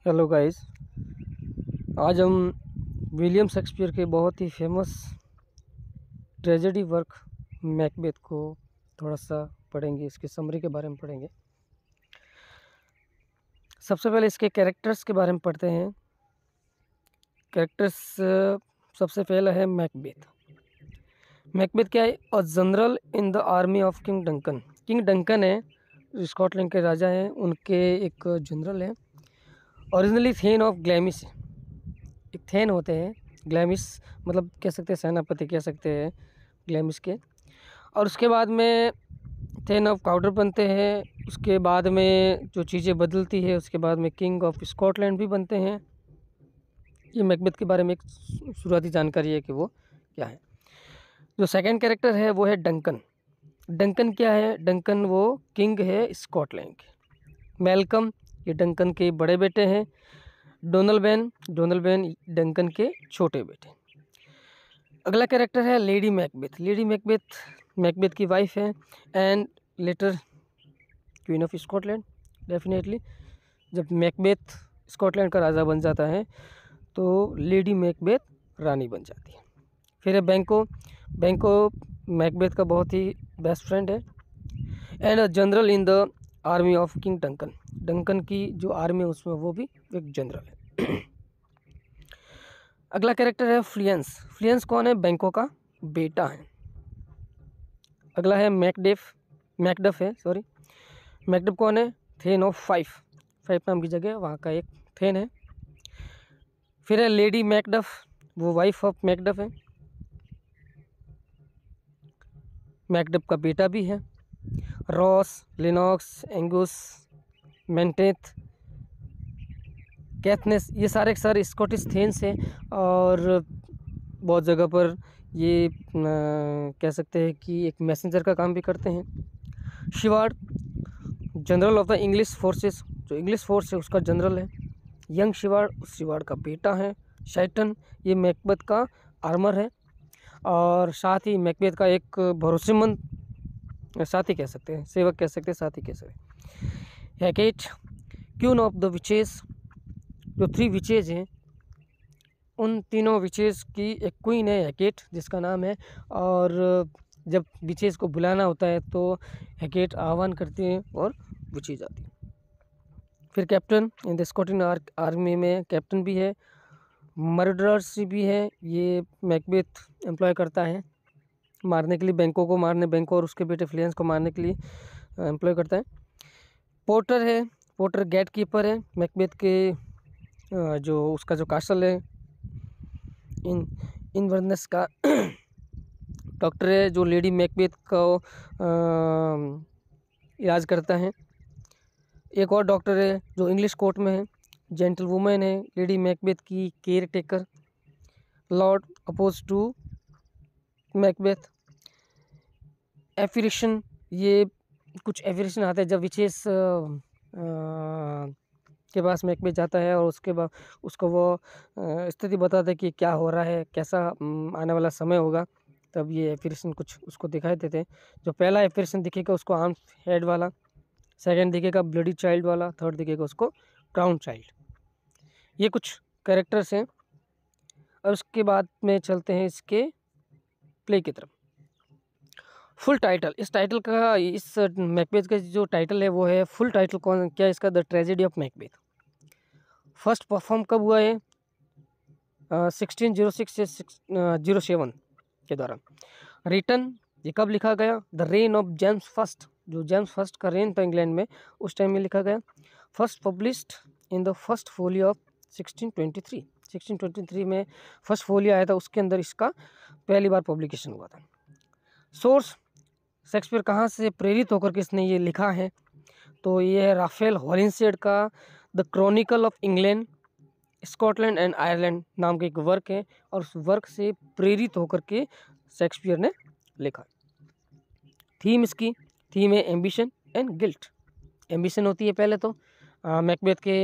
Hello guys. आज हम William Shakespeare के बहुत ही फेमस ट्रेजेडी वर्क मैकबेथ को थोड़ा सा पढ़ेंगे, इसके समरी के बारे में पढ़ेंगे। सबसे पहले इसके कैरेक्टर्स के बारे में पढ़ते हैं। कैरेक्टर्स सबसे पहला है मैकबेथ। मैकबेथ क्या है? A general in the army of king Duncan. King Duncan है, स्कॉटलैंड के राजा हैं, उनके एक जनरल है। ओरिजिनली थेन ऑफ ग्लैमिस, एक थेन होते हैं। ग्लैमिस मतलब कह सकते हैं सेनापति, कह सकते हैं ग्लैमिस के। और उसके बाद में थेन ऑफ काउडर बनते हैं। उसके बाद में जो चीज़ें बदलती है, उसके बाद में किंग ऑफ स्कॉटलैंड भी बनते हैं। ये मैकबेथ के बारे में एक शुरुआती जानकारी है कि वो क्या है। जो सेकंड कैरेक्टर है वो है डंकन। डंकन क्या है? डंकन वो किंग है स्कॉटलैंड के। मेलकम ये डंकन के बड़े बेटे हैं। डोनलबैन डंकन के छोटे बेटे। अगला कैरेक्टर है Lady Macbeth. Lady Macbeth Macbeth की वाइफ है and later queen of Scotland. Definitely जब मैकबेथ स्कॉटलैंड का राजा बन जाता है तो लेडी मैकबेथ रानी बन जाती है। फिर है बैंको। बैंको मैकबेथ का बहुत ही बेस्ट फ्रेंड है and a general in the army of king Duncan. Duncan की जो आर्मी है उसमें वो भी एक जनरल है। अगला कैरेक्टर है फ्लियंस। फ्लियंस कौन है? बैंको का बेटा है। अगला है मैकडफ है, सॉरी। मैकडफ कौन है? थेन ऑफ फाइव नाम की जगह वहाँ का एक थेन है। फिर है लेडी मैकडफ, वो वाइफ ऑफ मैकडफ है। मैकडफ का बेटा भी है। रॉस, लिनॉक्स, एंगुस, मेंटेथ, कैथनेस, ये सारे स्कॉटिश थेन्स हैं और बहुत जगह पर ये कह सकते हैं कि एक मैसेंजर का काम भी करते हैं। Siward general of the English forces, जो इंग्लिश फोर्स है उसका जनरल है। यंग शिवार्ड उस शिवार्ड का बेटा है। शाइटन ये मैकबेथ का आर्मर है और साथ ही मैकबेथ का एक भरोसेमंद साथी कह सकते हैं, सेवक कह सकते हैं, साथी कह सकते हैं। हैकेट क्वीन ऑफ द विचेस, जो 3 विचेज हैं उन तीनों विचेस की एक क्वीन है हैकेट जिसका नाम है। और जब विचेस को बुलाना होता है तो हैकेट आह्वान करती है और विचेज आती है। फिर captain in the Scotland army में कैप्टन भी है। मर्डरर्स भी है, ये मैकबेथ एम्प्लॉय करता है मारने के लिए, बैंको को मारने, बैंको और उसके बेटे फ्लियंस को मारने के लिए एम्प्लॉय करता है। पोर्टर है, पोर्टर गेट कीपर है मैकबेथ के, जो उसका जो कास्टल है इनवर्नेस का। डॉक्टर है जो लेडी मैकबेथ को इलाज करता है। एक और डॉक्टर है जो इंग्लिश कोर्ट में है। जेंटल वुमेन है लेडी मैकबेथ की caretaker. Lord oppose to Macbeth. Apparition, ये कुछ एफिरेशन आते हैं जब विचेस के पास मैकबेथ जाता है और उसके बाद उसको वो स्थिति बताता है कि क्या हो रहा है, कैसा आने वाला समय होगा। तब ये एफिरेशन कुछ उसको दिखाई देते हैं। जो पहला एफिरेशन दिखेगा उसको आर्म हेड वाला, सेकंड दिखेगा ब्लडी चाइल्ड वाला, थर्ड दिखेगा उसको क्राउन चाइल्ड। ये कुछ कैरेक्टर्स हैं और उसके बाद में चलते हैं इसके प्ले की तरफ। फुल टाइटल, इस टाइटल का, इस मैकबेथ का जो टाइटल है वो है, फुल टाइटल कौन क्या इसका? The tragedy of Macbeth. First perform कब हुआ है? 1606 से 07 के दौरान। रिटन, ये कब लिखा गया? The rain of James first, जो जेम्स फर्स्ट का रेन था इंग्लैंड में उस टाइम में लिखा गया। First published in the first folio of 1623 में फर्स्ट फोलियो आया था, उसके अंदर इसका पहली बार पब्लिकेशन हुआ था। सोर्स, शेक्सपियर कहाँ से प्रेरित होकर के इसने ये लिखा है? तो ये है राफेल हॉलिंशेड का the Chronicle of England, Scotland and Ireland नाम का एक वर्क है और उस वर्क से प्रेरित होकर के शेक्सपियर ने लिखा। थीम इसकी, थीम है एम्बिशन एंड गिल्ट। एम्बिशन होती है पहले तो मैकबेथ के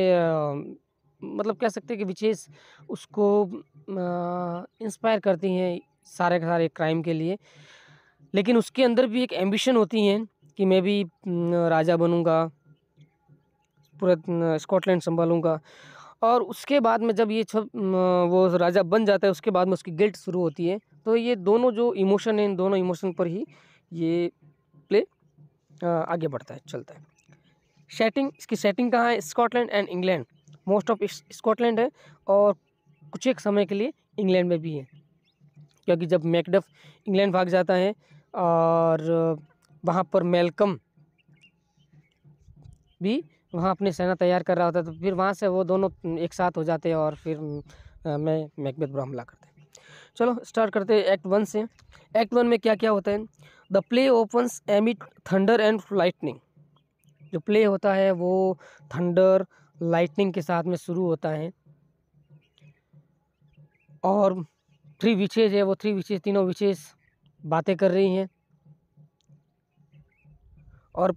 मतलब कह सकते हैं कि विचेस उसको इंस्पायर करती हैं सारे के सारे क्राइम के लिए, लेकिन उसके अंदर भी एक एम्बिशन होती है कि मैं भी राजा बनूंगा, पूरा स्कॉटलैंड संभालूंगा। और उसके बाद में जब ये सब वो राजा बन जाता है, उसके बाद में उसकी गिल्ट शुरू होती है। तो ये दोनों जो इमोशन है, इन दोनों इमोशन पर ही ये प्ले आगे बढ़ता है, चलता है। सेटिंग, इसकी सेटिंग कहाँ है? Scotland and England. Most of Scotland है और कुछ एक समय के लिए इंग्लैंड में भी है, क्योंकि जब मैकडफ इंग्लैंड भाग जाता है और वहाँ पर मेलकम भी वहाँ अपनी सेना तैयार कर रहा होता है, तो फिर वहाँ से वो दोनों एक साथ हो जाते हैं और फिर मैं मैकबेथ पर हमला करते हैं। चलो स्टार्ट करते हैं एक्ट 1 से। एक्ट 1 में क्या क्या होता है? The play opens एमिड thunder and lightning. जो प्ले होता है वो थंडर लाइटनिंग के साथ में शुरू होता है और 3 विचेज है, वो 3 विचेज, तीनों विचेज बातें कर रही हैं और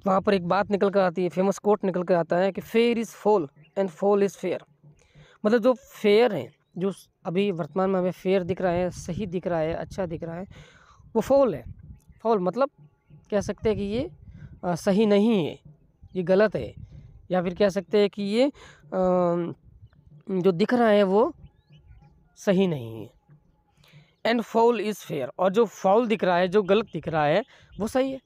वहाँ पर एक बात निकल कर आती है, फेमस कोट निकल कर आता है कि fair is fall and fall is fair. मतलब जो फेयर है, जो अभी वर्तमान में हमें फेयर दिख रहा है, सही दिख रहा है, अच्छा दिख रहा है, वो फॉल है। फॉल मतलब कह सकते हैं कि ये सही नहीं है, ये गलत है, या फिर कह सकते हैं कि ये जो दिख रहा है वो सही नहीं है। एंड फॉल इज़ फेयर, और जो फॉल दिख रहा है, जो गलत दिख रहा है, वो सही है।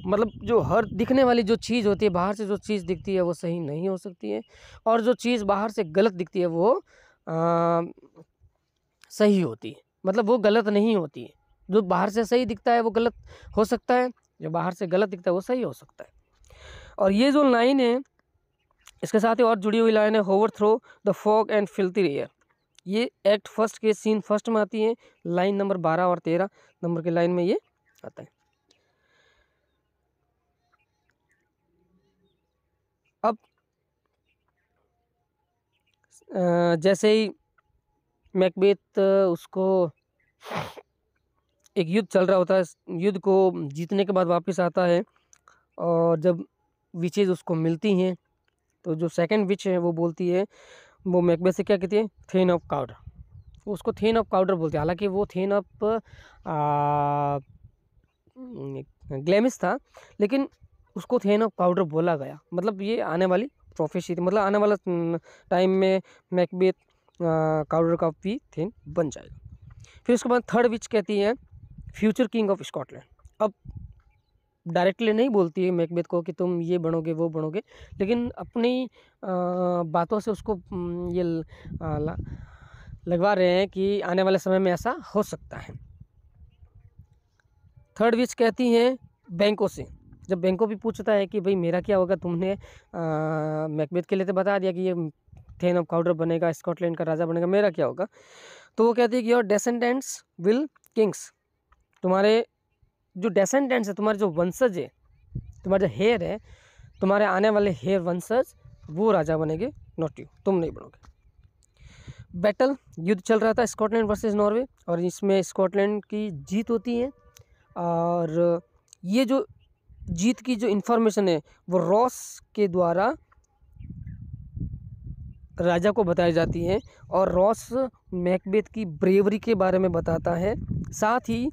मतलब जो हर दिखने वाली जो चीज़ होती है, बाहर से जो चीज़ दिखती है वो सही नहीं हो सकती है, और जो चीज़ बाहर से गलत दिखती है वो सही होती है। मतलब वो गलत नहीं होती है। जो बाहर से सही दिखता है वो गलत हो सकता है, जो बाहर से गलत दिखता है वो सही हो सकता है। और ये जो लाइन है, इसके साथ ही और जुड़ी हुई लाइन है, hover through the fog and filthy air. ये एक्ट फर्स्ट के सीन फर्स्ट में आती है, लाइन नंबर 12 और 13 नंबर की लाइन में ये आता है। अब जैसे ही मैकबेथ उसको एक युद्ध चल रहा होता है, युद्ध को जीतने के बाद वापस आता है और जब विचेज उसको मिलती हैं, तो जो सेकंड विच है वो बोलती है, वो मैकबेथ से क्या कहती है? Thane of Cawdor. उसको थेन ऑफ काउडर बोलते हैं। हालांकि वो थेन ऑफ ग्लेमिस था, लेकिन उसको थेन ऑफ काउडर बोला गया। मतलब ये आने वाली प्रोफेसी थी, मतलब आने वाला टाइम में मैकबेथ काउडर का भी थेन बन जाएगा। फिर उसके बाद थर्ड विच कहती है फ्यूचर किंग ऑफ स्कॉटलैंड। अब डायरेक्टली नहीं बोलती है मैकबेथ को कि तुम ये बनोगे वो बनोगे, लेकिन अपनी बातों से उसको ये लगवा रहे हैं कि आने वाले समय में ऐसा हो सकता है। थर्ड विच कहती हैं बैंकों से। जब बैंकों भी पूछता है कि भाई मेरा क्या होगा, तुमने मैकबेथ के लिए तो बता दिया कि ये थेन ऑफ काउडर बनेगा, स्कॉटलैंड का राजा बनेगा, मेरा क्या होगा? तो वो कहती है कि योर डेसेंडेंट्स विल किंग्स। तुम्हारे जो डेसेंडेंट्स है, तुम्हारे जो वंशज है, तुम्हारा जो हेयर है, तुम्हारे आने वाले हेयर वंशज वो राजा बनेंगे, नॉट यू, तुम नहीं बनोगे। बैटल, युद्ध चल रहा था स्कॉटलैंड वर्सेस नॉर्वे, और इसमें स्कॉटलैंड की जीत होती है। और ये जो जीत की जो इन्फॉर्मेशन है वो रॉस के द्वारा राजा को बताई जाती है, और रॉस मैकबेथ की ब्रेवरी के बारे में बताता है, साथ ही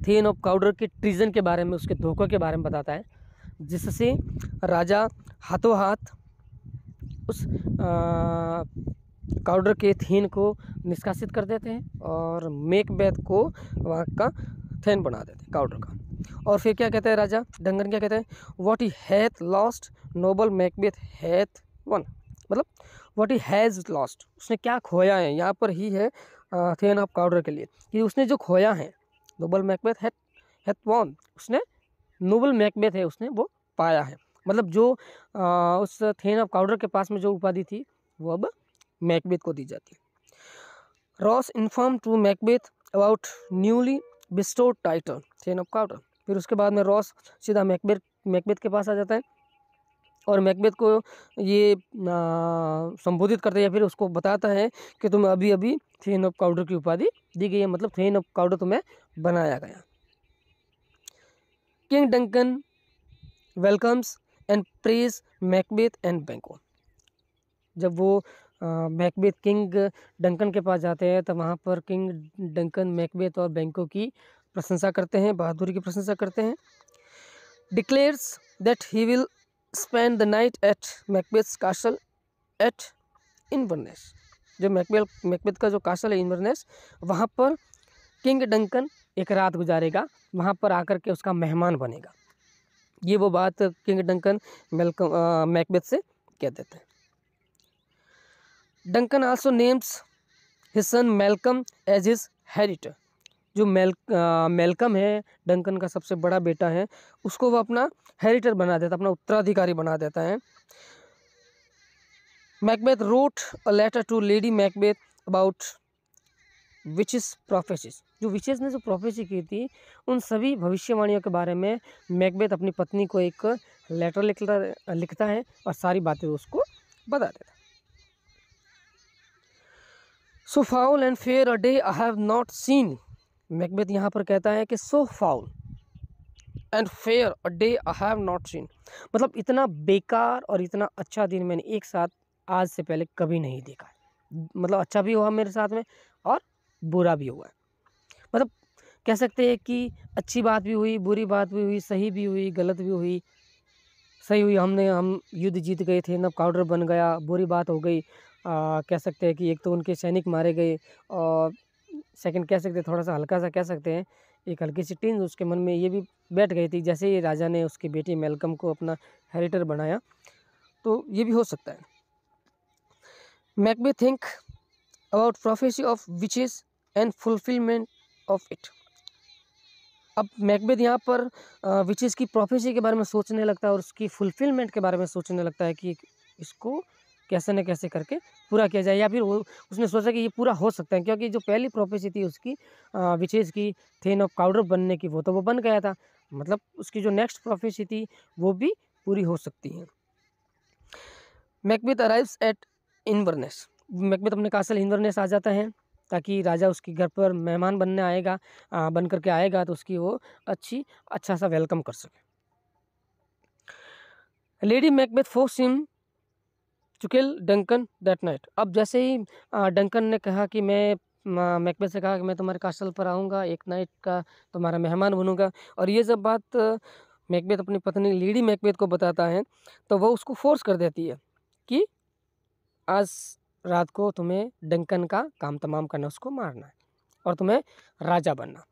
थेन ऑफ काउडर के ट्रीजन के बारे में, उसके धोखे के बारे में बताता है, जिससे राजा हाथों हाथ उस काउडर के थेन को निष्कासित कर देते हैं और मैकबेथ को वहाँ का थेन बना देते हैं काउडर का। और फिर क्या कहता है राजा डंगन, क्या कहता है? What he hath lost noble Macbeth hath won. मतलब व्हाट ही हैज़ लॉस्ट, उसने क्या खोया है, यहाँ पर ही है थेन ऑफ काउडर के लिए कि उसने जो खोया है, नोबल मैकबेथ हैथ वन, उसने नोबल मैकबेथ है उसने वो पाया है। मतलब जो उस थेन ऑफ काउडर के पास में जो उपाधि थी वो अब मैकबेथ को दी जाती है। Ross inform to Macbeth about newly bestowed title thane of Cawdor. फिर उसके बाद में रॉस सीधा मैकबेथ के पास आ जाता है और मैकबेथ को ये संबोधित करता है, या फिर उसको बताता है कि तुम्हें अभी अभी थेन ऑफ काउडर की उपाधि दी गई है, मतलब थेन ऑफ काउडर तुम्हें बनाया गया। King Duncan welcomes and praise Macbeth and बैंको। जब वो मैकबेथ किंग डंकन के पास जाते हैं तब वहाँ पर किंग डंकन मैकबेथ और बैंको की प्रशंसा करते हैं, बहादुरी की प्रशंसा करते हैं। Declares that he will spend the night at Macbeth's castle at Inverness. जो मैकबेथ का जो कासल है इनवर्नेस, वहाँ पर किंग डंकन एक रात गुजारेगा, वहाँ पर आकर के उसका मेहमान बनेगा। ये वो बात किंग डंकन मैकबेथ से कह देते हैं। Duncan also names his son Malcolm as his heritor. जो मेलकम है डंकन का सबसे बड़ा बेटा है, उसको वो अपना हेरिटर बना देता है, अपना उत्तराधिकारी बना देता है। Macbeth wrote a letter to Lady Macbeth about witches prophecies. जो विचेस ने जो प्रोफेसी की थी उन सभी भविष्यवाणियों के बारे में मैकबेथ अपनी पत्नी को एक लेटर लिखता है और सारी बातें उसको बता देता है। So foul and fair a day I have not seen. Macbeth यहाँ पर कहता है कि so foul and fair a day I have not seen, मतलब इतना बेकार और इतना अच्छा दिन मैंने एक साथ आज से पहले कभी नहीं देखा है। मतलब अच्छा भी हुआ मेरे साथ में और बुरा भी हुआ है। मतलब कह सकते हैं कि अच्छी बात भी हुई, बुरी बात भी हुई, सही भी हुई, गलत भी हुई। सही हुई, हम युद्ध जीत गए थे, नब काउडर बन गया। बुरी बात हो गई, कह सकते हैं कि एक तो उनके सैनिक मारे गए, और सेकंड कह सकते हैं थोड़ा सा हल्का सा कह सकते हैं एक हल्की सी टीन उसके मन में ये भी बैठ गई थी, जैसे ही राजा ने उसकी बेटी मेलकम को अपना हेरिटर बनाया, तो ये भी हो सकता है। Macbeth think about prophecy of witches and fulfilment of it. अब मैकबेथ यहाँ पर विचेस की प्रोफेसी के बारे में सोचने लगता है और उसकी फुलफिलमेंट के बारे में सोचने लगता है कि इसको कैसे न कैसे करके पूरा किया जाए, या फिर वो उसने सोचा कि ये पूरा हो सकता है, क्योंकि जो पहली प्रोफेसी थी उसकी विचेस की थेन ऑफ काउडर बनने की, वो तो वो बन गया था। मतलब उसकी जो नेक्स्ट प्रोफेसी थी वो भी पूरी हो सकती है। Macbeth arrives eight Inverness. Macbeth अपने कासल इनवर्नेस आ जाता है ताकि राजा उसके घर पर मेहमान बनने आएगा, बन करके आएगा तो उसकी वो अच्छा सा वेलकम कर सके। Lady Macbeth force him to kill Duncan that night. अब जैसे ही डंकन ने कहा कि मैकबेथ से कहा कि मैं तुम्हारे कासल पर आऊँगा, एक नाइट का तुम्हारा मेहमान बनूंगा, और ये जब बात मैकबेथ अपनी पत्नी लेडी मैकबेथ को बताता है तो वो उसको फोर्स कर देती है कि आज रात को तुम्हें डंकन का काम तमाम करना, उसको मारना है और तुम्हें राजा बनना।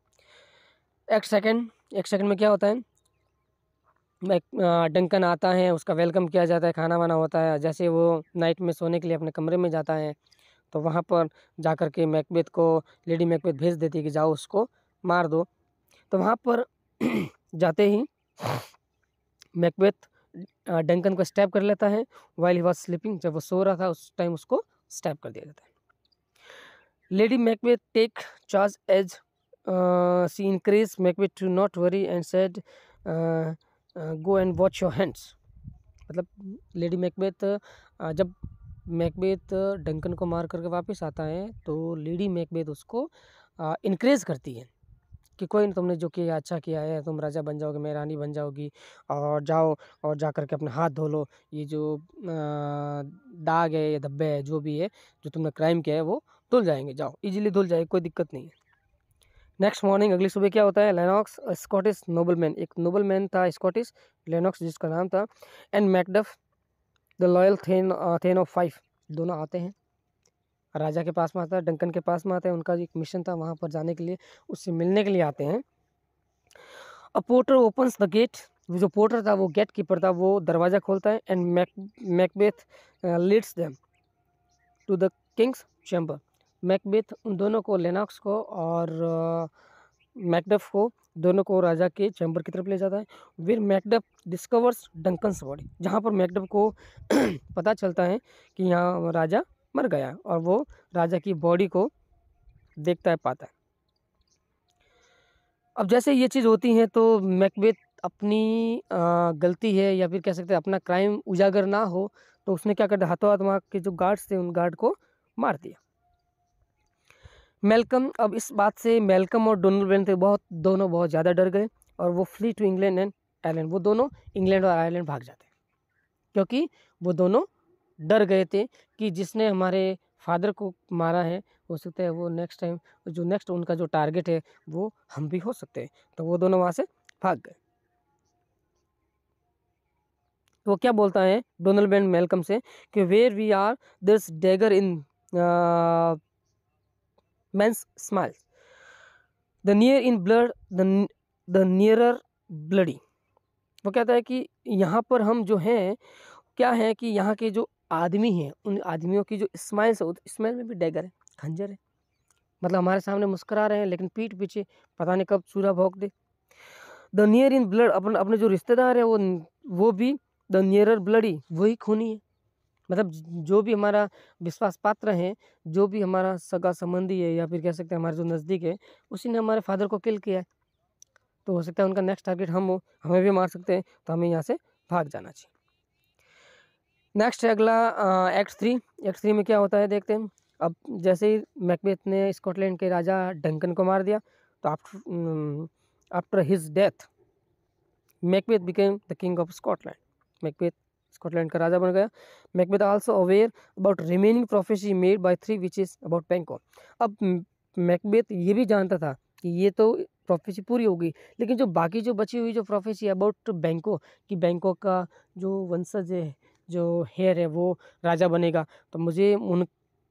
एक सेकंड में क्या होता है, डंकन आता है, उसका वेलकम किया जाता है, खाना वाना होता है। जैसे वो नाइट में सोने के लिए अपने कमरे में जाता है तो वहाँ पर जाकर के मैकबेथ को लेडी मैकबेथ भेज देती है कि जाओ उसको मार दो। तो वहाँ पर जाते ही मैकबेथ डंकन को स्टैब कर लेता है वाइल ही वाज स्लीपिंग। जब वो सो रहा था उस टाइम उसको स्टैब कर दिया जाता है। Lady Macbeth take charge as she encourage Macbeth to not worry and said go and wash your hands. मतलब लेडी मैकबेथ जब मैकबेथ डंकन को मार करके वापस आता है तो लेडी मैकबेथ उसको इनकरेज करती है कि कोई नहीं, तुमने जो किया अच्छा किया है, तुम राजा बन जाओगे, मैं रानी बन जाओगी, और जाओ और जा करके अपने हाथ धो लो, ये जो दाग है या धब्बे है जो भी है जो तुमने क्राइम किया है वो धुल जाएंगे, जाओ इजीली धुल जाएगी, कोई दिक्कत नहीं है। नेक्स्ट मॉर्निंग अगली सुबह क्या होता है, लेनॉक्स स्कॉटिश नोबलमैन, एक नोबलमैन था स्कॉटिश लेनॉक्स जिसका नाम था, and Macduff the loyal thane of 5 दोनों आते हैं, राजा के पास में आता है, डंकन के पास में आता है। उनका एक मिशन था वहाँ पर जाने के लिए, उससे मिलने के लिए आते हैं। A porter opens the gate, जो पोर्टर था वो गेट कीपर था, वो दरवाज़ा खोलता है। And Macbeth leads them to the king's chamber. मैकबेथ उन दोनों को, लेनॉक्स को और मैकडफ को, दोनों को राजा के चैम्बर की तरफ ले जाता है। फिर मैकडफ डिस्कवर्स डंकन्स बॉडी, जहाँ पर मैकडफ को पता चलता है कि यहाँ राजा मर गया और वो राजा की बॉडी को देखता है, पाता है। अब जैसे ये चीज़ होती है तो मैकबेथ अपनी गलती है या फिर कह सकते हैं अपना क्राइम उजागर ना हो तो उसने क्या कर दिया, हाथों हाथ वहाँ के जो गार्ड्स थे उन गार्ड को मार दिया। मेलकम, अब इस बात से मेलकम और डोनाल्ड थे दोनों बहुत ज़्यादा डर गए और वो flee to England and Ireland, वो दोनों इंग्लैंड और आयरलैंड भाग जाते हैं, क्योंकि वो दोनों डर गए थे कि जिसने हमारे फादर को मारा है हो सकता है वो नेक्स्ट टाइम जो नेक्स्ट उनका जो टारगेट है वो हम भी हो सकते हैं, तो वो दोनों वहाँ से भाग गए। तो वो क्या बोलता है डोनाल्ड एंड मेलकम से कि where we are this dagger in men's smile the near in blood the nearer bloody. वो कहता है कि यहाँ पर हम जो हैं क्या है कि यहाँ के जो आदमी हैं उन आदमियों की जो स्माइल से स्माइल में भी डैगर है, खंजर है, मतलब हमारे सामने मुस्कुरा रहे हैं लेकिन पीठ पीछे पता नहीं कब चूरा भोंक दे। द नियर इन ब्लड अपने अपने जो रिश्तेदार है वो भी द नियरर ब्लडी वही खूनी है, मतलब जो भी हमारा विश्वास पात्र है, जो भी हमारा सगा संबंधी है या फिर कह सकते हैं हमारे जो नज़दीक है, उसी ने हमारे फादर को किल किया है। तो हो सकता है उनका नेक्स्ट टारगेट हम हो, हमें भी मार सकते हैं, तो हमें यहाँ से भाग जाना चाहिए। नेक्स्ट है अगला एक्ट 3। एक्ट 3 में क्या होता है देखते हैं। अब जैसे ही मैकबेथ ने स्कॉटलैंड के राजा डंकन को मार दिया, तो after his death Macbeth became the king of Scotland. Macbeth Scotland का राजा बन गया। Macbeth also aware about remaining prophecy made by 3 witches about Bangkok. अब मैकबेथ ये भी जानता था कि ये तो प्रोफेसी पूरी होगी, लेकिन जो बाकी जो बची हुई जो प्रोफेसी अबाउट बैंकॉक कि बैंकॉक का जो वंशज है, जो हेयर है वो राजा बनेगा, तो मुझे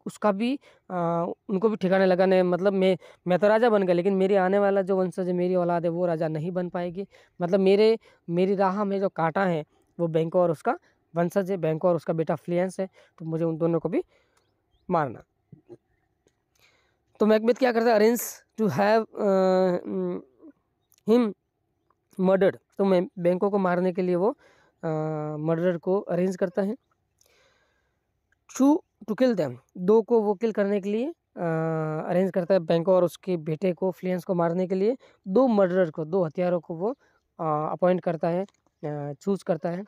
उसका भी उनको भी ठिकाने लगाने, मतलब मैं तो राजा बन गया लेकिन मेरे आने वाला जो वंशज है, मेरी औलाद है, वो राजा नहीं बन पाएगी। मतलब मेरी राह में जो कांटा है वो बैंको और उसका वंशज है, बैंको और उसका बेटा फ्लियंस है, तो मुझे उन दोनों को भी मारना। तो मैकबेथ क्या करता है, arrange to have him murdered. तो मैं बैंको को मारने के लिए वो मर्डर को अरेंज करता है। टू किल देम, दो को वो किल करने के लिए अरेंज करता है। बैंको और उसके बेटे को फ्लियंस को मारने के लिए दो मर्डरर को, दो हथियारों को वो अपॉइंट करता है, चूज करता है,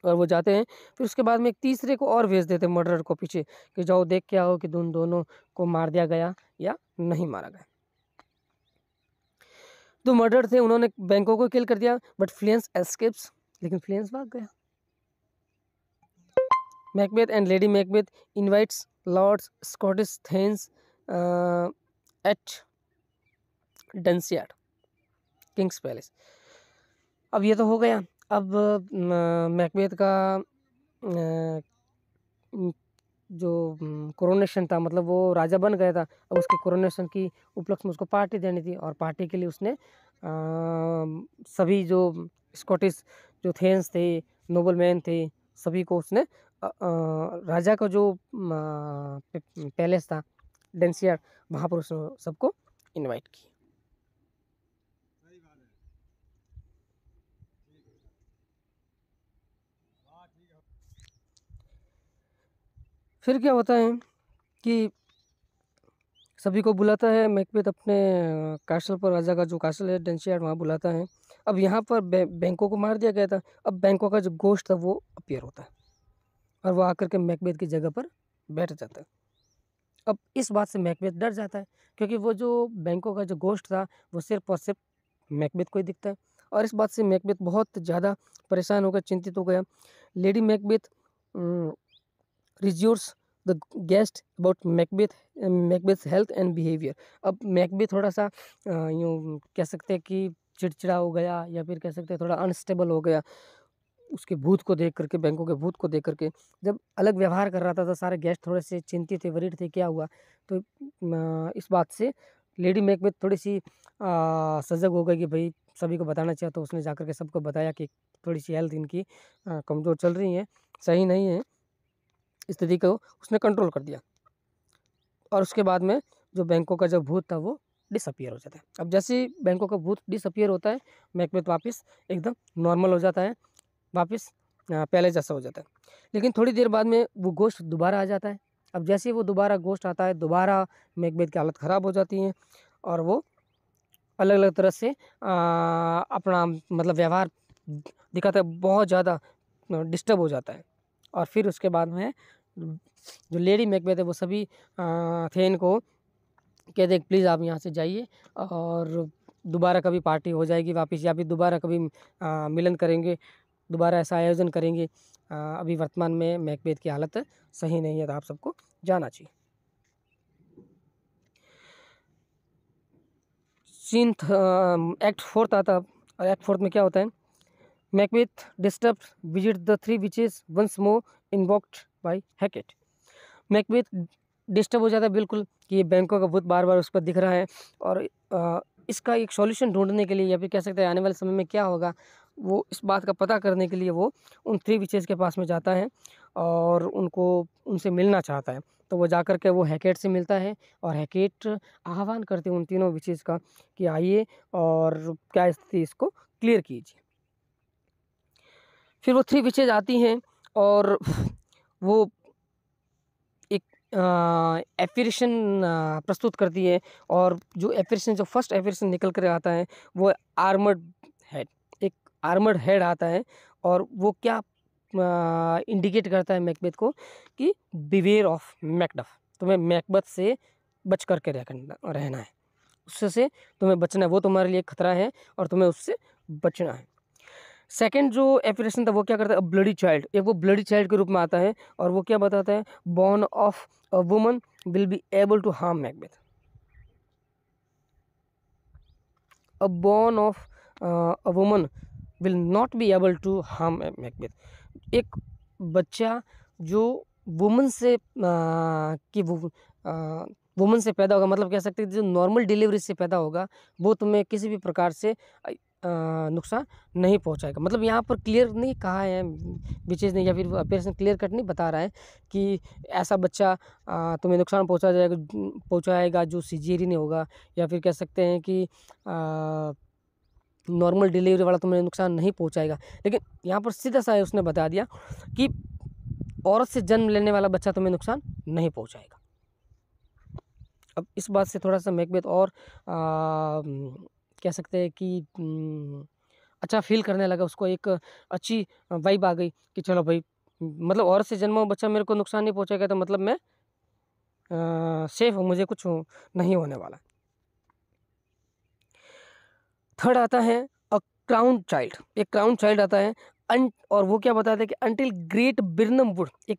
और वो जाते हैं। फिर उसके बाद में एक तीसरे को और भेज देते हैं मर्डरर को पीछे कि जाओ देख के आओ कि उन दोनों को मार दिया गया या नहीं मारा गया। तो मर्डर थे, उन्होंने बैंको को किल कर दिया, बट फ्लियंस एस्केप्स, लेकिन फ्लियंस भाग गया। Macbeth and Lady Macbeth invites lords Scottish thanes at Dunsinane king's palace. अब ये तो हो गया। अब मैकबेथ का जो कोरोनेशन था, मतलब वो राजा बन गया था, अब उसके कोरोनेशन की उपलक्ष्य में उसको पार्टी देनी थी, और पार्टी के लिए उसने सभी जो स्कॉटिश जो थेन्स थे, नोबलमैन थे, सभी को उसने राजा का जो पैलेस था डेंसियर, वहाँ पर उसने सबको इनवाइट किया। फिर क्या होता है कि सभी को बुलाता है मैकबेथ अपने कासल पर, राजा का जो कासल है डेंसियर, वहाँ बुलाता है। अब यहाँ पर बैंको को मार दिया गया था। अब बैंको का जो गोश्त था वो अपीयर होता है, और वो आकर के मैकबेथ की जगह पर बैठ जाता है। अब इस बात से मैकबेथ डर जाता है, क्योंकि वो जो बैंको का जो गोश्त था वो सिर्फ और सिर्फ मैकबेथ को ही दिखता है, और इस बात से मैकबेथ बहुत ज़्यादा परेशान हो गया, चिंतित हो गया। Lady Macbeth reassures the guest about Macbeth health and behaviour. अब मैकबेथ थोड़ा सा यूँ कह सकते हैं कि चिड़चिड़ा हो गया, या फिर कह सकते हैं थोड़ा अनस्टेबल हो गया उसके भूत को देख करके, बैंकों के भूत को देख करके। जब अलग व्यवहार कर रहा था तो सारे गेस्ट थोड़े से चिंतित थे, वरीड थे, क्या हुआ। तो इस बात से लेडी मैकबेथ थोड़ी सी सजग हो गई कि भाई सभी को बताना चाहिए, तो उसने जाकर के सबको बताया कि थोड़ी सी हेल्थ इनकी कमज़ोर चल रही है, सही नहीं है। स्थिति को उसने कंट्रोल कर दिया, और उसके बाद में जो बैंकों का जो भूत था वो डिसअपियर हो जाता है। अब जैसे ही बैंकों का भूत डिसअपियर होता है, मैकबेथ वापस एकदम नॉर्मल हो जाता है, वापस पहले जैसा हो जाता है। लेकिन थोड़ी देर बाद में वो गोश्त दोबारा आ जाता है। अब जैसे ही वो दोबारा गोश्त आता है, दोबारा मैकबेथ की हालत ख़राब हो जाती है, और वो अलग अलग तरह से अपना मतलब व्यवहार दिखाता है, बहुत ज़्यादा डिस्टर्ब हो जाता है। और फिर उसके बाद में जो लेडी मैकबेथ है वो सभी थे इनको कहते प्लीज़ आप यहाँ से जाइए, और दोबारा कभी पार्टी हो जाएगी वापस, या फिर दोबारा कभी मिलन करेंगे, दोबारा ऐसा आयोजन करेंगे। अभी वर्तमान में मैकबेथ की हालत सही नहीं है, तो आप सबको जाना चाहिए। सीन एक्ट 4 आता है। और एक्ट 4 में क्या होता है, Macbeth disturb visit the three witches once more invoked by Hecate. Macbeth disturb हो जाता है बिल्कुल कि ये बैंकों का भूत बार बार उस पर दिख रहा है, और इसका एक सॉल्यूशन ढूंढने के लिए, या फिर कह सकते हैं आने वाले समय में क्या होगा, वो इस बात का पता करने के लिए वो उन थ्री विचेस के पास में जाता है और उनसे मिलना चाहता है। तो वो जाकर के वो हैकेट से मिलता है, और हैकेट आह्वान करते हैं उन तीनों विचेस का कि आइए और क्या स्थिति इसको क्लियर कीजिए। फिर वो थ्री विचेज आती हैं और वो एक एफिरेशन प्रस्तुत करती है, और जो एफिरेशन, जो फर्स्ट एफिरेशन निकल कर आता है वो आर्मर्ड हेड, एक आर्मर्ड हेड आता है, और वो क्या इंडिकेट करता है मैकबेथ को कि बिवेयर ऑफ मैकडफ, तुम्हें मैकबेथ से बच करके रहना है, उससे तुम्हें बचना है, वो तुम्हारे लिए खतरा है और तुम्हें उससे बचना है। सेकंड जो एफिरेशन था वो क्या करता है, ब्लडी चाइल्ड, एक वो ब्लडी चाइल्ड के रूप में आता है, और वो क्या बताता है, born of a woman will be able to harm Macbeth. A born of a woman will not be able to harm Macbeth. एक बच्चा जो वुमन से वुमन से पैदा होगा, मतलब कह सकते हैं जो नॉर्मल डिलीवरी से पैदा होगा, वो तुम्हें किसी भी प्रकार से नुकसान नहीं पहुंचाएगा। मतलब यहाँ पर क्लियर नहीं कहा है विचेज ने, या फिर पेरेंट्स ने क्लियर कट नहीं बता रहा है कि ऐसा बच्चा तुम्हें नुकसान पहुंचाएगा जो सिजेरियन होगा, या फिर कह सकते हैं कि नॉर्मल डिलीवरी वाला तुम्हें नुकसान नहीं पहुंचाएगा। लेकिन यहाँ पर सीधा सा उसने बता दिया कि औरत से जन्म लेने वाला बच्चा तुम्हें नुकसान नहीं पहुंचाएगा। अब इस बात से थोड़ा सा मैकबेथ और कह सकते हैं कि अच्छा फील करने लगा, उसको एक अच्छी वाइब आ गई कि चलो भाई, मतलब औरत से जन्मा बच्चा मेरे को नुकसान नहीं पहुंचेगा, तो मतलब मैं सेफ हूँ, मुझे कुछ नहीं होने वाला। थर्ड आता है अ क्राउन चाइल्ड, एक क्राउन चाइल्ड आता है, और वो क्या बताता है कि अंटिल ग्रेट बिरनम वुड, एक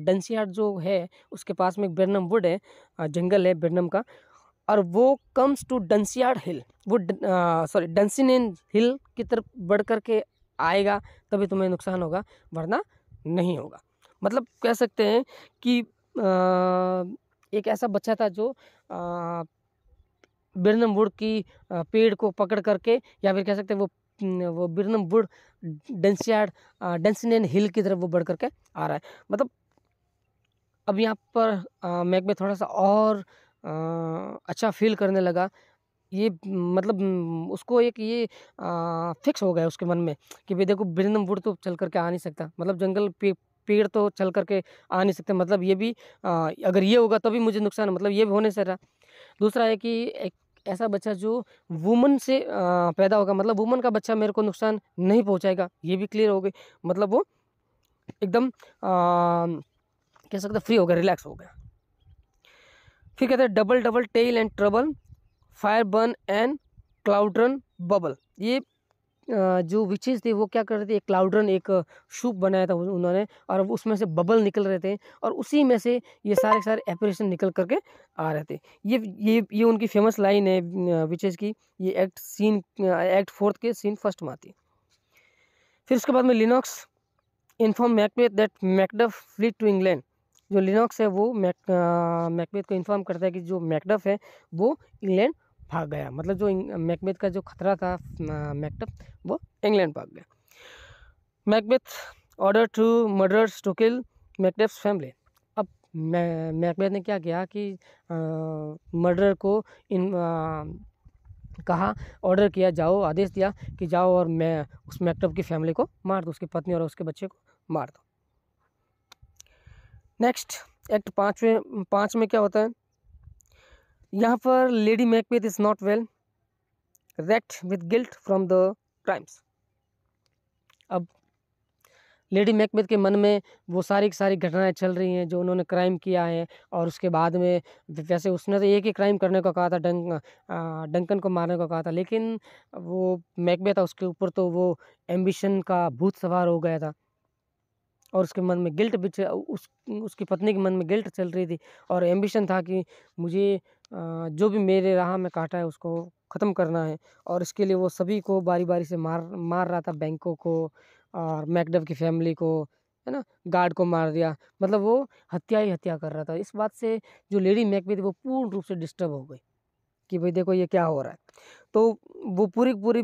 डंसियार्ड जो है उसके पास में एक बिरनम वुड है, जंगल है बिरनम का, और वो कम्स टू डंसियार्ड हिल, वो सॉरी डंसिनेन हिल की तरफ बढ़ करके आएगा, तभी तुम्हें नुकसान होगा, वरना नहीं होगा। मतलब कह सकते हैं कि एक ऐसा बच्चा था जो बिरनम वुड की पेड़ को पकड़ करके, या फिर कह सकते हैं वो बिरनम वुड डेंसियार्ड डेंसिनेन हिल की तरफ वो बढ़ करके आ रहा है। मतलब अब यहाँ पर मैकबेथ थोड़ा सा और अच्छा फील करने लगा, ये मतलब उसको एक ये फिक्स हो गया उसके मन में कि भाई देखो, बिरनम वुड तो चल करके आ नहीं सकता, मतलब जंगल पेड़ तो चल करके आ नहीं सकते, मतलब ये भी अगर ये होगा तभी मुझे नुकसान है, मतलब ये भी होने से रहा। दूसरा है कि एक ऐसा बच्चा जो वुमन से पैदा होगा, मतलब वुमन का बच्चा मेरे को नुकसान नहीं पहुंचाएगा, ये भी क्लियर हो गई। मतलब वो एकदम कह सकते फ्री हो गया, रिलैक्स हो गया। फिर कहते हैं double double toil and trouble, fire burn and cauldron bubble. ये जो विचेस थे वो क्या कर रहे थे, एक क्लाउड रन, एक सूप बनाया था उन्होंने, और उसमें से बबल निकल रहे थे, और उसी में से ये सारे सारे एपरेशन निकल करके आ रहे थे। ये उनकी फेमस लाइन है विचेस की, ये एक्ट फोर्थ के सीन फर्स्ट में आती है। फिर उसके बाद में Lennox inform Macbeth that Macduff fled to England. जो लिनॉक्स है वो मैकबेथ को इन्फॉर्म करता है कि जो मैकडफ है वो इंग्लैंड भाग गया, मतलब जो मैकबेथ का जो खतरा था मैकडफ, वो इंग्लैंड भाग गया। Macbeth order to murders to kill Macduff's family. अब मैकबेथ ने क्या किया कि मर्डर को कहा, ऑर्डर किया, जाओ, आदेश दिया कि जाओ और मैं उस मैकडफ की फैमिली को मार दो, उसकी पत्नी और उसके बच्चे को मार दो। नेक्स्ट एक्ट 5 में क्या होता है, यहाँ पर lady Macbeth is not well, raked with guilt from the crimes. अब लेडी मैकबेथ के मन में वो सारी की सारी घटनाएं चल रही हैं जो उन्होंने क्राइम किया है, और उसके बाद में वैसे उसने तो एक ही क्राइम करने को कहा था, डंकन को मारने को कहा था, लेकिन वो मैकबेथ था, उसके ऊपर तो वो एम्बिशन का भूत सवार हो गया था, और उसके मन में गिल्ट भी उसकी पत्नी के मन में गिल्ट चल रही थी, और एम्बिशन था कि मुझे जो भी मेरे राह में काटा है उसको ख़त्म करना है, और इसके लिए वो सभी को बारी बारी से मार रहा था, बैंकों को और मैकडफ की फैमिली को, है ना, गार्ड को मार दिया। मतलब वो हत्या ही हत्या कर रहा था। इस बात से जो लेडी मैकबेथ वो पूर्ण रूप से डिस्टर्ब हो गई कि भाई देखो ये क्या हो रहा है। तो वो पूरी पूरी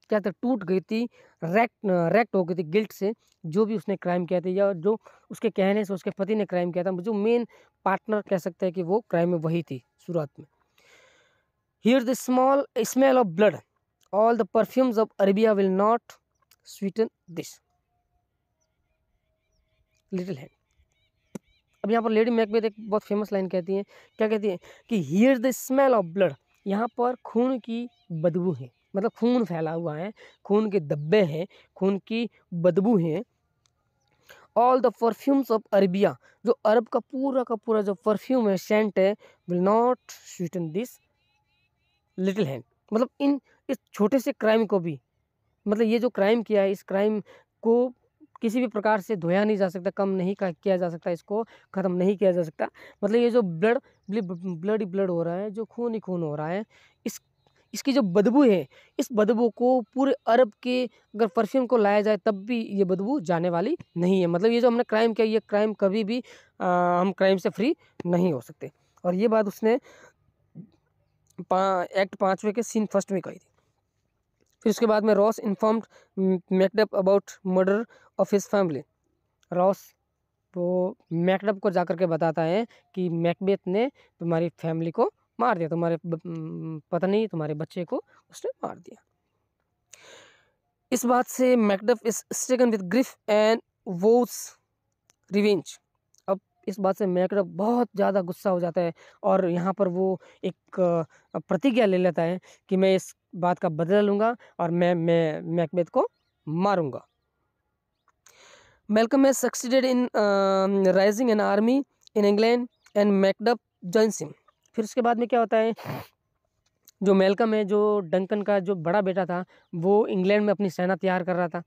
क्या था, टूट गई थी, रैक्ट हो गई थी गिल्ट से, जो भी उसने क्राइम किया था या जो उसके कहने से उसके पति ने क्राइम किया था। जो मेन पार्टनर कह सकते हैं कि वो क्राइम में वही थी शुरुआत में। Here the small smell of blood, all the perfumes of Arabia will not Sutton this little hand. अब यहाँ पर लेडी मैकबेथ एक बहुत फेमस लाइन कहती हैं, क्या कहती है कि here the smell of blood, यहाँ पर खून की बदबू है, मतलब खून फैला हुआ है, खून के धब्बे हैं, खून की बदबू है। All the perfumes of Arabia, जो अरब का पूरा जो परफ्यूम है, सेंट है, will not Sutton this little hand. मतलब इस छोटे से क्राइम को भी, मतलब ये जो क्राइम किया है, इस क्राइम को किसी भी प्रकार से धोया नहीं जा सकता, कम नहीं किया जा सकता, इसको ख़त्म नहीं किया जा सकता। मतलब ये जो ब्लड ही ब्लड हो रहा है, जो खून ही खून हो रहा है, इसकी जो बदबू है, इस बदबू को पूरे अरब के अगर परफ्यूम को लाया जाए तब भी ये बदबू जाने वाली नहीं है। मतलब ये जो हमने क्राइम किया, ये क्राइम कभी भी हम क्राइम से फ्री नहीं हो सकते। और ये बात उसने एक्ट 5वें के सीन 1 में कही थी। फिर उसके बाद में Ross informed Macduff about murder of his family. Ross वो मैकडफ को जाकर के बताता है कि मैकबेथ ने तुम्हारी फैमिली को मार दिया, तुम्हारे पत्नी, तुम्हारे बच्चे को उसने मार दिया। इस बात से Macduff is stricken with grief and vows revenge. अब इस बात से मैकडफ बहुत ज़्यादा गुस्सा हो जाता है और यहाँ पर वो एक प्रतिज्ञा ले लेता है कि मैं इस बात का बदला लूँगा और मैं मैकबेथ को मारूंगा। Malcolm has succeeded in rising an army in England and Macduff joins him. फिर उसके बाद में क्या होता है, जो मैल्कम है, जो डंकन का जो बड़ा बेटा था, वो इंग्लैंड में अपनी सेना तैयार कर रहा था,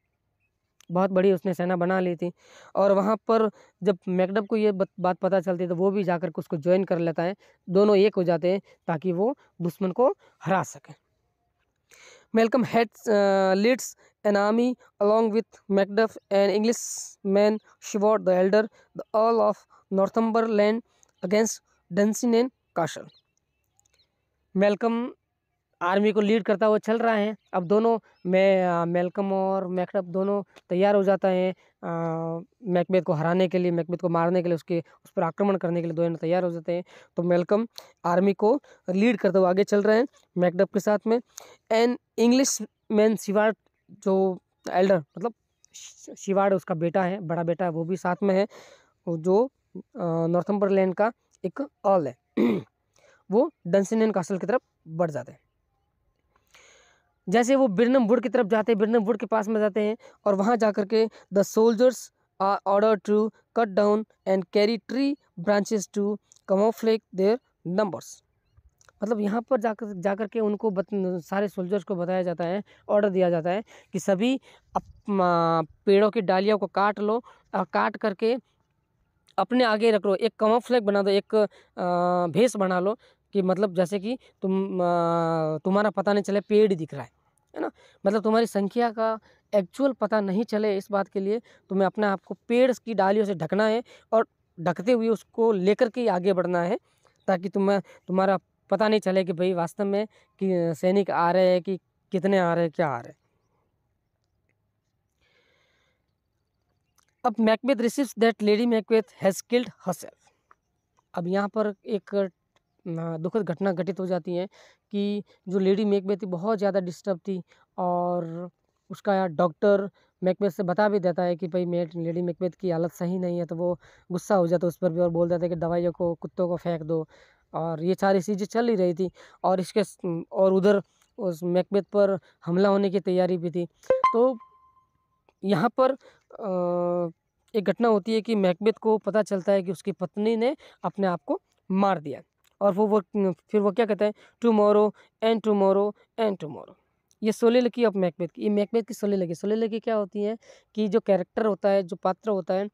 बहुत बड़ी उसने सेना बना ली थी। और वहाँ पर जब मैकडफ को ये बात पता चलती है तो वो भी जाकर के उसको ज्वाइन कर लेता है। दोनों एक हो जाते हैं ताकि वो दुश्मन को हरा सके। Malcolm leads an army along with Macduff and Englishman Siward the Elder, the Earl of Northumberland, against Dunsinane Castle. Malcolm army को लीड करता हुआ चल रहा है। अब दोनों मैल्कम और मैकडफ दोनों तैयार हो जाता है मैकबेथ को हराने के लिए, मैकबेथ को मारने के लिए, उस पर आक्रमण करने के लिए दोनों तैयार हो जाते हैं। तो मैल्कम आर्मी को लीड करते हुए आगे चल रहे हैं मैकडफ के साथ में। एंड इंग्लिश मैन सिवार्ड, जो एल्डर मतलब शिवाड़ उसका बेटा है, बड़ा बेटा है, वो भी साथ में है, जो नॉर्थम्बरलैंड का एक अर्ल है वो डंसिनेन कासल की तरफ बढ़ जाते हैं। जैसे वो बिर्नम वुड की तरफ जाते हैं, बिर्नम वुड के पास में जाते हैं और वहाँ जाकर के the soldiers are order to cut down and carry tree branches to camouflage their numbers. मतलब यहाँ पर जाकर के उनको सारे सोल्जर्स को बताया जाता है, ऑर्डर दिया जाता है कि सभी पेड़ों की डालियों को काट लो और काट करके अपने आगे रख लो, एक कमोफ्लेक बना दो, एक भेस बना लो कि मतलब जैसे कि तुम्हारा पता नहीं चले पेड़ ही दिख रहा है ना, मतलब तुम्हारी संख्या का एक्चुअल पता नहीं चले, इस बात के लिए तुम्हें अपने आप को पेड़ की डालियों से ढकना है और ढकते हुए उसको लेकर के आगे बढ़ना है ताकि तुम्हारा पता नहीं चले कि भाई वास्तव में कि सैनिक आ रहे हैं कि कितने आ रहे हैं, क्या आ रहे हैं। अब Macbeth receives that lady Macbeth has killed herself. अब यहाँ पर एक दुखद घटना घटित हो जाती है कि जो लेडी मैकबेथ थी बहुत ज़्यादा डिस्टर्ब थी और उसका डॉक्टर मैकबेथ से बता भी देता है कि भाई लेडी मैकबेथ की हालत सही नहीं है। तो वो गुस्सा हो जाता है उस पर भी और बोल देता है कि दवाइयों को कुत्तों को फेंक दो। और ये सारी चीज़ें चल ही रही थी और और उधर उस मैकबेथ पर हमला होने की तैयारी भी थी। तो यहाँ पर एक घटना होती है कि मैकबेथ को पता चलता है कि उसकी पत्नी ने अपने आप को मार दिया और फिर वो क्या कहता है, tomorrow and tomorrow and tomorrow. ये सोलिलोक्वी ऑफ मैकबेथ की, ये मैकबेथ की सोलिलोक्वी क्या होती है कि जो कैरेक्टर होता है, जो पात्र होता है,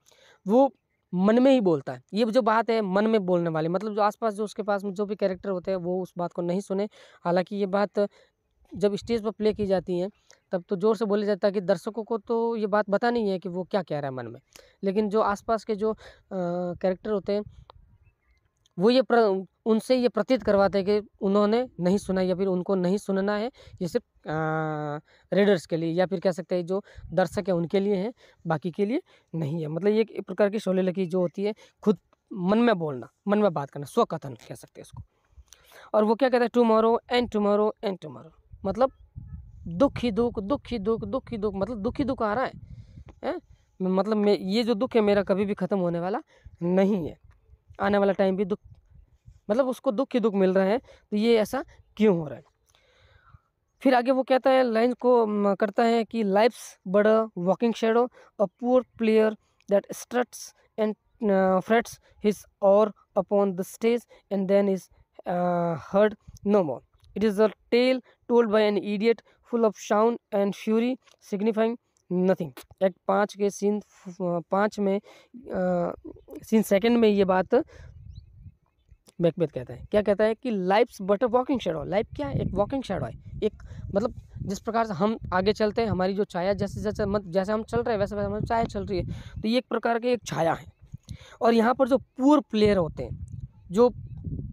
वो मन में ही बोलता है। ये जो बात है मन में बोलने वाली, मतलब जो आसपास जो उसके पास में जो भी कैरेक्टर होते हैं वो उस बात को नहीं सुने। हालांकि ये बात जब स्टेज पर प्ले की जाती है तब तो ज़ोर से बोला जाता है कि दर्शकों को तो ये बात पता नहीं है कि वो क्या कह रहा है मन में, लेकिन जो आसपास के जो कैरेक्टर होते हैं वो उनसे ये प्रतीत करवाते हैं कि उन्होंने नहीं सुना या फिर उनको नहीं सुनना है। ये सिर्फ रीडर्स के लिए या फिर कह सकते हैं जो दर्शक है उनके लिए है, बाकी के लिए नहीं है। मतलब ये एक प्रकार की शोलेलकी जो होती है, खुद मन में बोलना, मन में बात करना, स्वकथन कह सकते हैं इसको। और वो क्या कहता है, tomorrow and tomorrow and tomorrow, मतलब दुख ही दुख, दुख ही दुख, दुख ही दुख, मतलब दुख ही दुख आ रहा है? मतलब मैं ये जो दुख है मेरा कभी भी ख़त्म होने वाला नहीं है, आने वाला टाइम भी दुख, मतलब उसको दुख ही दुख मिल रहा है, तो ये ऐसा क्यों हो रहा है। फिर आगे वो कहता है, लाइन को करता है कि life's but a walking shadow, a poor player that struts and frets his hour upon the stage and then is heard no more. It is a tale told by an idiot full of sound and fury signifying nothing. Act 5 के scene 5 में scene second में ये बात Macbeth कहता है। क्या कहता है कि life's but a walking shadow, life क्या है, एक वॉकिंग शेडो है, एक मतलब जिस प्रकार से हम आगे चलते हैं हमारी जो छाया जैसे जैसे जैसे हम चल रहे हैं वैसे वैसे हमारी छाया चल रही है, तो ये एक प्रकार की एक छाया है। और यहाँ पर जो पुअर प्लेयर होते हैं, जो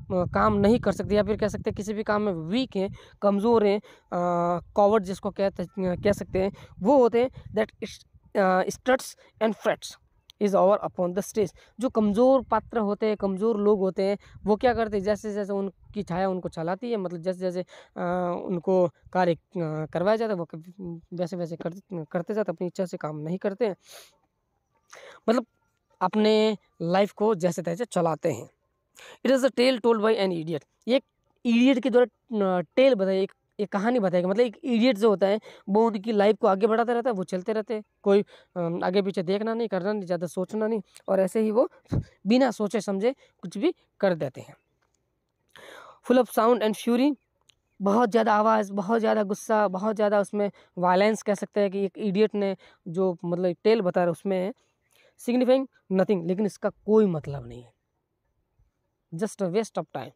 काम नहीं कर सकते या फिर कह सकते हैं किसी भी काम में वीक हैं, कमज़ोर हैं, कॉवर्ड जिसको कह सकते हैं, वो होते हैं that struts and frets is over upon the stage. जो कमज़ोर पात्र होते हैं, कमज़ोर लोग होते हैं, वो क्या करते हैं, जैसे जैसे उनकी छाया उनको चलाती है, मतलब जैसे जैसे उनको कार्य करवाया जाता है वो वैसे वैसे करते जाते, अपनी इच्छा से काम नहीं करते हैं, मतलब अपने लाइफ को जैसे तैसे चलाते हैं। It is a tale told by an idiot, ये इडियट के द्वारा टेल बताई, एक कहानी बताएगा। मतलब एक इडियट जो होता है वो उनकी लाइफ को आगे बढ़ाता रहता है, वो चलते रहते हैं, कोई आगे पीछे देखना नहीं, करना नहीं, ज़्यादा सोचना नहीं, और ऐसे ही वो बिना सोचे समझे कुछ भी कर देते हैं। Full of sound and fury, बहुत ज़्यादा आवाज़, बहुत ज़्यादा गुस्सा, बहुत ज़्यादा उसमें वायलेंस कह सकते हैं कि एक इडियट ने जो मतलब टेल बता रहा है उसमें है। सिग्निफाइंग नथिंग, लेकिन इसका कोई मतलब नहीं है, just a waste of time,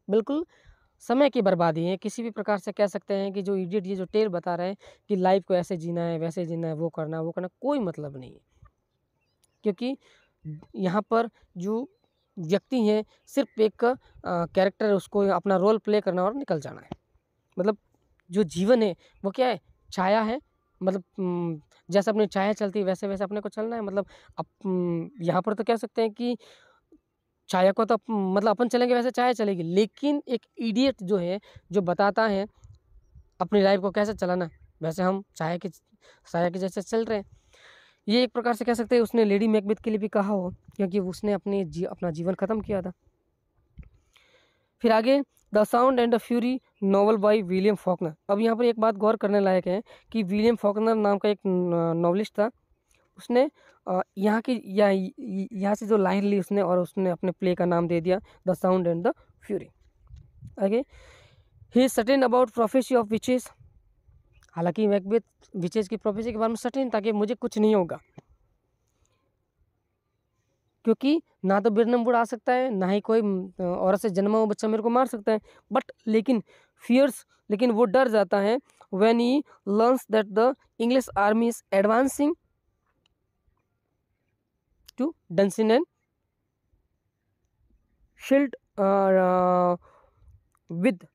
बिल्कुल समय की बर्बादी है। किसी भी प्रकार से कह सकते हैं कि जो इडियट ये जो टेल बता रहे हैं कि लाइफ को ऐसे जीना है, वैसे जीना है, वो करना, कोई मतलब नहीं है, क्योंकि यहाँ पर जो व्यक्ति हैं सिर्फ एक कैरेक्टर, उसको अपना रोल प्ले करना और निकल जाना है। मतलब जो जीवन है वो क्या है, छाया है, मतलब जैसे अपनी छाया चलती है वैसे वैसे अपने को चलना है। मतलब यहाँ पर तो कह सकते हैं कि छाया को तो मतलब अपन चलेंगे वैसे छाया चलेगी, लेकिन एक इडियट जो है जो बताता है अपनी लाइफ को कैसे चलाना है, वैसे हम छाया के जैसे चल रहे हैं। ये एक प्रकार से कह सकते हैं उसने लेडी मैकबेथ के लिए भी कहा हो, क्योंकि उसने अपना जीवन ख़त्म किया था। फिर आगे the sound and the fury novel by William Faulkner. अब यहाँ पर एक बात गौर करने लायक है कि विलियम फॉकनर नाम का एक नॉवलिस्ट था, उसने यहाँ से जो लाइन ली उसने, और उसने अपने प्ले का नाम दे दिया the sound and the fury. आगे ही is certain about prophecy of witches, हालांकि मैकबेथ विचेस की प्रोफेसी के बारे में सर्टेन था कि मुझे कुछ नहीं होगा, क्योंकि ना तो बिरनम वुड आ सकता है, ना ही कोई औरत से जन्मा हुआ बच्चा मेरे को मार सकता है, बट लेकिन वो डर जाता है when he learns that the English army is advancing to Dunsinane shield with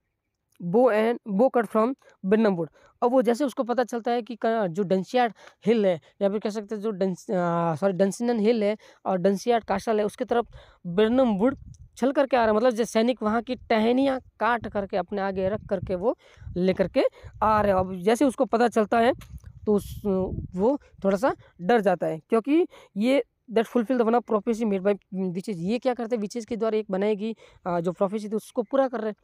bough cut from Birnam Wood. अब वो जैसे उसको पता चलता है कि जो डंसियार्ड हिल है, या फिर कह सकते हैं जो डंसिनन हिल है और डंसियार्ड कासल है, उसकी तरफ बिरनम वुड चल करके आ रहा है, मतलब जो सैनिक वहाँ की टहनियाँ काट करके अपने आगे रख करके वो लेकर के आ रहे हैं। अब जैसे उसको पता चलता है तो वो थोड़ा सा डर जाता है, क्योंकि ये that fulfil the one of prophecy made by witches, ये क्या करते हैं विचेस के द्वारा एक बनाएगी जो प्रोफेसी थी उसको पूरा कर रहे हैं,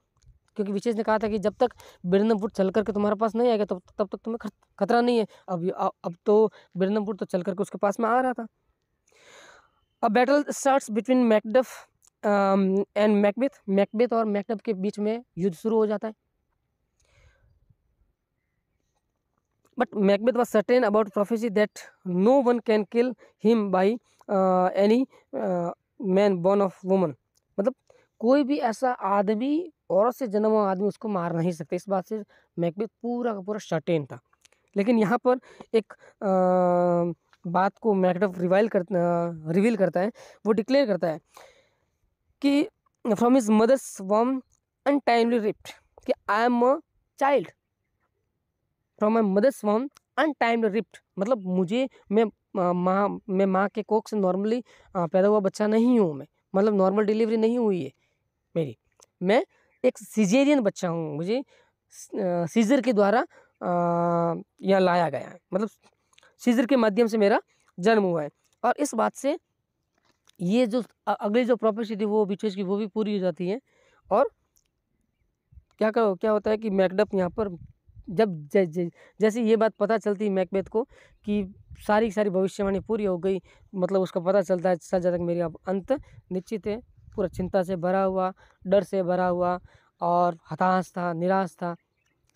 क्योंकि विचेस ने कहा था कि जब तक बिरनम वुड चल करके तुम्हारे पास नहीं आएगा तब तक तुम्हें खतरा नहीं है। अब तो बिरनम वुड तो चल करके उसके पास में आ रहा था। अब battle starts between Macduff and Macbeth और मैकडफ के बीच में युद्ध शुरू हो जाता है। But Macbeth was certain about prophecy that no one can kill him by any man born of woman, मतलब कोई भी ऐसा आदमी, औरत से जन्मा हुआ आदमी उसको मार नहीं सकते। इस बात से मैकबेथ पूरा का पूरा सर्टेन था। लेकिन यहाँ पर एक बात को मैकबेथ रिवील करता है, वो डिक्लेयर करता है कि फ्रॉम हिज मदर्स वॉर्म अनटाइमली रिप्ड, कि I am a child from my mother's वॉर्म अनटाइमली रिप्ड, मतलब मुझे मैं माँ के कोख से नॉर्मली पैदा हुआ बच्चा नहीं हूँ मैं, मतलब नॉर्मल डिलीवरी नहीं हुई है मेरी, मैं एक सिजेरियन बच्चा हूँ, मुझे सीजर के द्वारा यहाँ लाया गया है, मतलब सीजर के माध्यम से मेरा जन्म हुआ है। और इस बात से ये जो अगली जो प्रोफेसी थी वो बीचेस की वो भी पूरी हो जाती है। और क्या होता है कि मैकबेथ यहाँ पर जब जैसे ये बात पता चलती है मैकबेथ को कि सारी भविष्यवाणी पूरी हो गई, मतलब उसका पता चलता है जब तक मेरी अब अंत निश्चित है, पूरा चिंता से भरा हुआ, डर से भरा हुआ और हताश था, निराश था,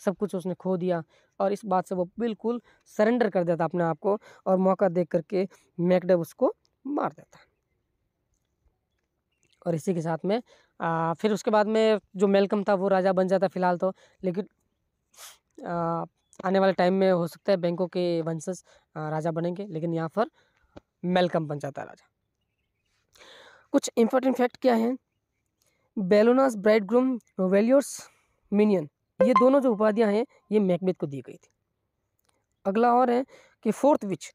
सब कुछ उसने खो दिया। और इस बात से वो बिल्कुल सरेंडर कर देता अपने आप को, और मौका देख करके मैकबेथ उसको मार देता। और इसी के साथ में फिर उसके बाद में जो मेलकम था वो राजा बन जाता फिलहाल तो, लेकिन आने वाले टाइम में हो सकता है बैंकों के वंशज राजा बनेंगे, लेकिन यहाँ पर मेलकम बन जाता है राजा। कुछ इंपॉर्टेंट फैक्ट क्या है, बेलोनास ब्राइडग्रूम, वेलियोर्स मिनियन, ये दोनों जो उपाधियां हैं ये मैकबेथ को दी गई थी। अगला और है कि फोर्थ विच,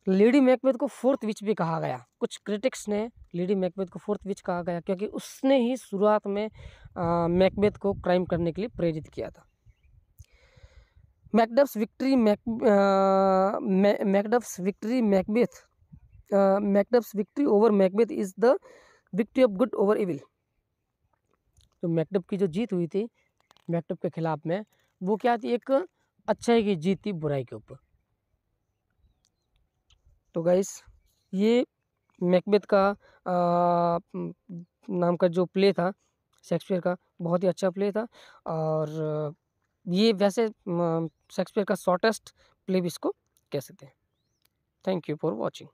लेडी मैकबेथ को फोर्थ विच भी कहा गया। कुछ क्रिटिक्स ने लेडी मैकबेथ को फोर्थ विच कहा गया क्योंकि उसने ही शुरुआत में मैकबेथ को क्राइम करने के लिए प्रेरित किया था। Macbeth's victory Macbeth's victory over Macbeth is the victory of good over evil. तो मैकबेथ की जो जीत हुई थी मैकबेथ के खिलाफ में, वो क्या थी, एक अच्छाई की जीत थी बुराई के ऊपर। तो गाइस ये मैकबेथ का नाम का जो प्ले था शेक्सपियर का, बहुत ही अच्छा प्ले था। और ये वैसे शेक्सपियर का शॉर्टेस्ट प्ले भी इसको कह सकते हैं। Thank you for watching.